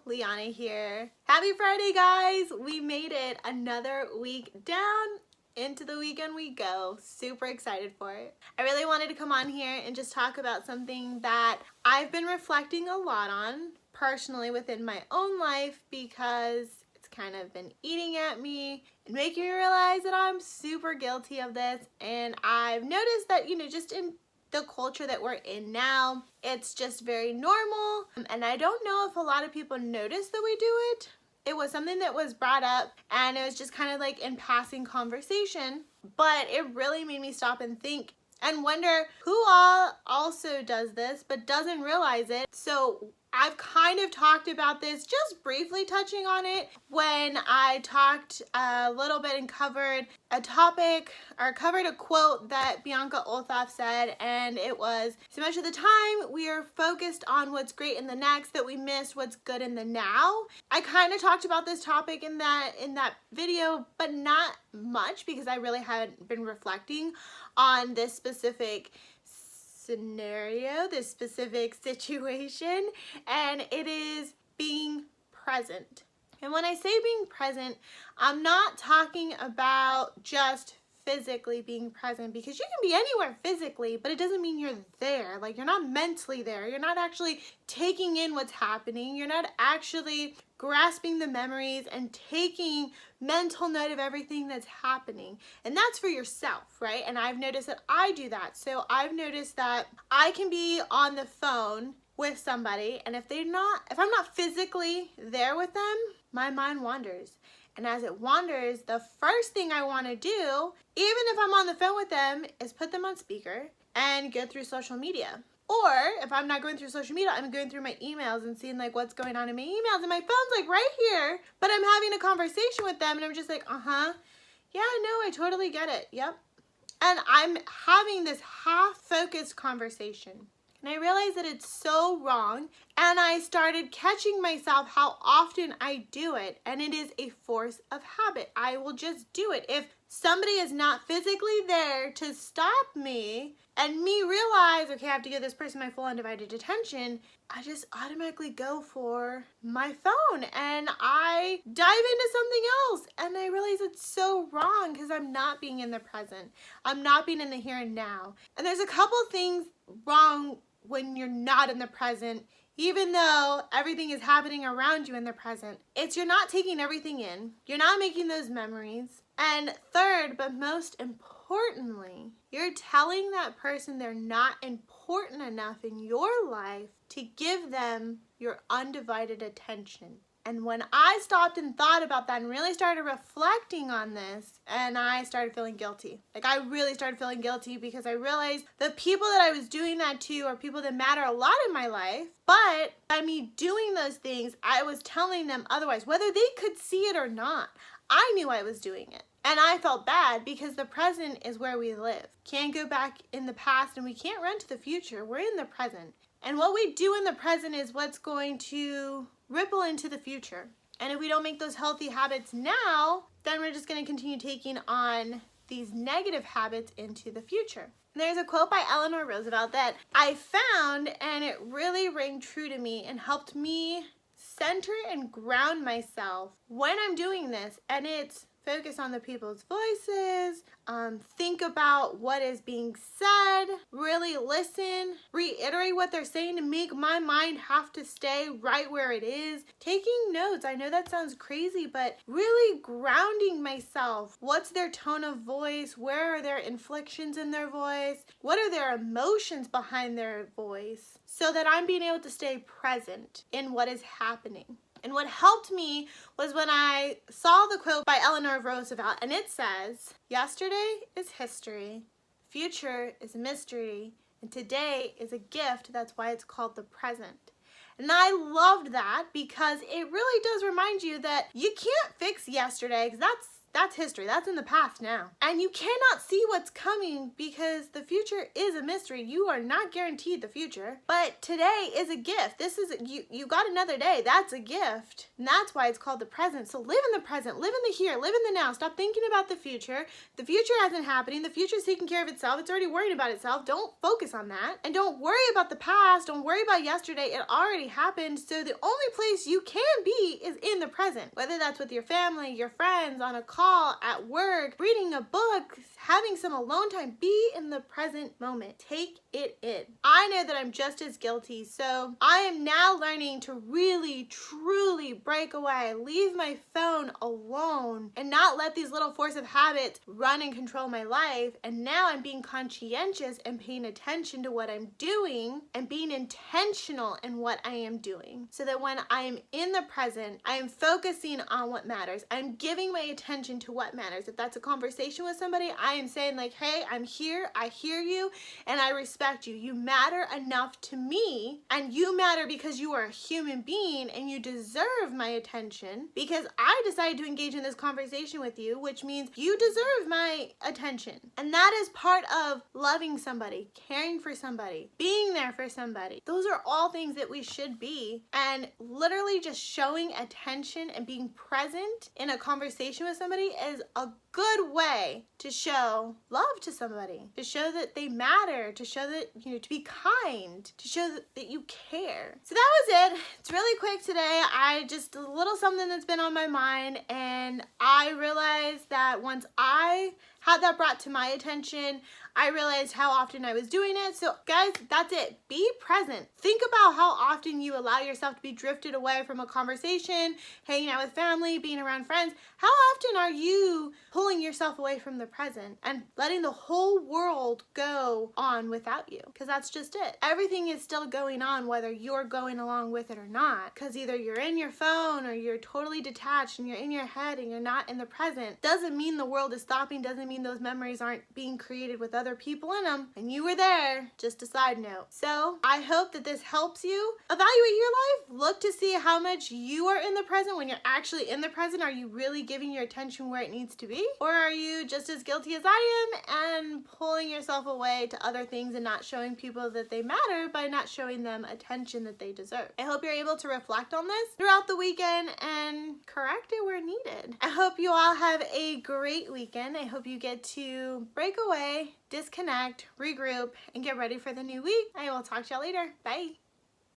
Liana here. Happy Friday, guys! We made it another week down. Into the weekend we go. Super excited for it. I really wanted to come on here and just talk about something that I've been reflecting a lot on personally within my own life, because it's kind of been eating at me and making me realize that I'm super guilty of this. And I've noticed that, just in the culture that we're in now, it's just very normal, and I don't know if a lot of people notice that we do it. It was something that was brought up, and it was just kind of like in passing conversation, but it really made me stop and think and wonder who all also does this but doesn't realize it. So I've kind of talked about this, just briefly touching on it, when I talked a little bit and covered a topic, or covered a quote that Bianca Olthoff said, and it was, so much of the time we are focused on what's great in the next that we miss what's good in the now. I kind of talked about this topic in that video, but not much, because I really haven't been reflecting on this specific scenario, this specific situation, and it is being present. And when I say being present, I'm not talking about just physically being present, because you can be anywhere physically, but it doesn't mean you're there. Like, you're not mentally there. You're not actually taking in what's happening. You're not actually grasping the memories and taking mental note of everything that's happening. And that's for yourself, right? And I've noticed that I do that. So I've noticed that I can be on the phone with somebody, and if I'm not physically there with them, my mind wanders. And as it wanders, the first thing I want to do, even if I'm on the phone with them, is put them on speaker and go through social media. Or if I'm not going through social media, I'm going through my emails and seeing like what's going on in my emails, and my phone's like right here, but I'm having a conversation with them and I'm just like, yeah, no, I totally get it. Yep. And I'm having this half-focused conversation. And I realized that it's so wrong, and I started catching myself how often I do it, and it is a force of habit. I will just do it. If somebody is not physically there to stop me and me realize, okay, I have to give this person my full undivided attention, I just automatically go for my phone and I dive into something else, and I realize it's so wrong because I'm not being in the present. I'm not being in the here and now. And there's a couple things wrong when you're not in the present, even though everything is happening around you in the present. It's you're not taking everything in. You're not making those memories. And third, but most importantly, you're telling that person they're not important enough in your life to give them your undivided attention. And when I stopped and thought about that and really started reflecting on this, and I started feeling guilty. Like, I really started feeling guilty, because I realized the people that I was doing that to are people that matter a lot in my life. But by me doing those things, I was telling them otherwise, whether they could see it or not. I knew I was doing it. And I felt bad, because the present is where we live. Can't go back in the past, and we can't run to the future. We're in the present. And what we do in the present is what's going to ripple into the future. And if we don't make those healthy habits now, then we're just going to continue taking on these negative habits into the future. And there's a quote by Eleanor Roosevelt that I found, and it really rang true to me and helped me center and ground myself when I'm doing this. And it's focus on the people's voices, think about what is being said, really listen, reiterate what they're saying to make my mind have to stay right where it is. Taking notes, I know that sounds crazy, but really grounding myself. What's their tone of voice? Where are their inflections in their voice? What are their emotions behind their voice? So that I'm being able to stay present in what is happening. And what helped me was when I saw the quote by Eleanor Roosevelt, and it says, "Yesterday is history, future is mystery, and today is a gift. That's why it's called the present." And I loved that, because it really does remind you that you can't fix yesterday, because that's history. That's in the past now. And you cannot see what's coming because the future is a mystery. You are not guaranteed the future. But today is a gift. This is, you got another day. That's a gift. And that's why it's called the present. So live in the present, live in the here, live in the now. Stop thinking about the future. The future hasn't happening. The future is taking care of itself. It's already worried about itself. Don't focus on that. And don't worry about the past. Don't worry about yesterday. It already happened. So the only place you can be is in the present. Whether that's with your family, your friends, on a call, at work, reading a book, having some alone time, be in the present moment. Take it in. I know that I'm just as guilty, so I am now learning to really, truly break away, leave my phone alone, and not let these little force of habits run and control my life. And now I'm being conscientious and paying attention to what I'm doing and being intentional in what I am doing, so that when I am in the present, I am focusing on what matters. I'm giving my attention to what matters. If that's a conversation with somebody, I am saying like, hey, I'm here, I hear you, and I respect you. You matter enough to me, and you matter because you are a human being and you deserve my attention because I decided to engage in this conversation with you, which means you deserve my attention. And that is part of loving somebody, caring for somebody, being there for somebody. Those are all things that we should be. And literally just showing attention and being present in a conversation with somebody is a good way to show love to somebody, to show that they matter, to show that, to be kind, to show that you care. So that was it. It's really quick today. Just a little something that's been on my mind, and I realized that once I had that brought to my attention, I realized how often I was doing it. So guys, that's it. Be present. Think about how often you allow yourself to be drifted away from a conversation, hanging out with family, being around friends. How often are you pulling yourself away from the present and letting the whole world go on without you? Because that's just it. Everything is still going on whether you're going along with it or not. Because either you're in your phone or you're totally detached and you're in your head and you're not in the present. Doesn't mean the world is stopping. Doesn't mean those memories aren't being created with other people in them, and you were there. Just a side note. So I hope that this helps you evaluate your life. Look to see how much you are in the present. When you're actually in the present, are you really giving your attention where it needs to be, or are you just as guilty as I am and pulling yourself away to other things and not showing people that they matter by not showing them attention that they deserve? I hope you're able to reflect on this throughout the weekend and correct it where needed. I hope you all have a great weekend. I hope you get to break away, disconnect, regroup, and get ready for the new week. I will talk to y'all later. Bye.